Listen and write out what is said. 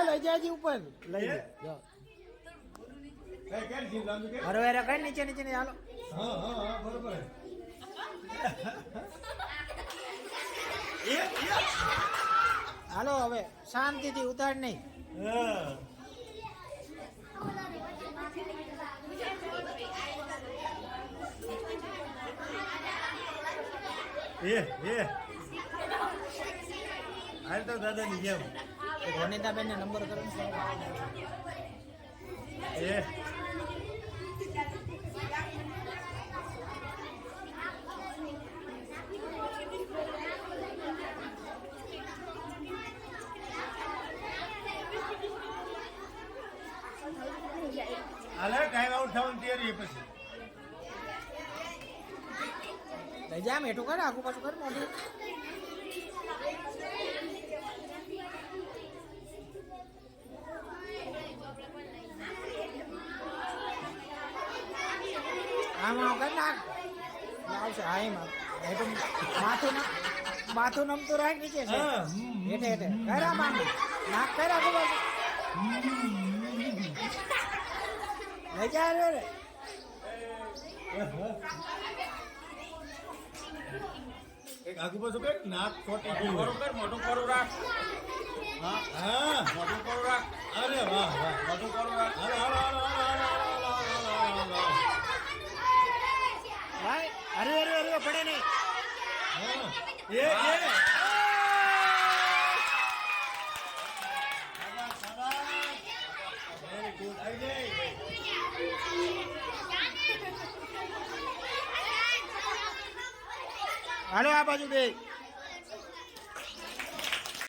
લઈ જાજી ઉપર લઈ જા અરે કઈ નીચે નીચે નહીં હાલો હા બરોબર હાલો હવે શાંતિથી ઉતાર નહીં હાલ તો દાદાની જેમ વનિતાબેન ને નંબર કરો હાલે ટાઈમ આઉટ થવાની તૈયારી પછી લઈ જા મેઠું કર આગુ પાછું કર મોઢું આમાં કર નાખ આવશે હા એમાં હેઠું માથું નમતું રાખ નીચે છે હેઠે હેઠે કર આમાં નાક કર આગુ પાછું લઈ જા રે એક આગુ પાછું કર નાક છોટી ગયું બરોબર મોટું કરું રાખ હા મોટું કરું રાખ અરે વાહ મોટું કરું રાખ હાલો ભાઈ અરે પડે નહીં વેરી ગુડ આવી જાય હાલો આ બાજુ બે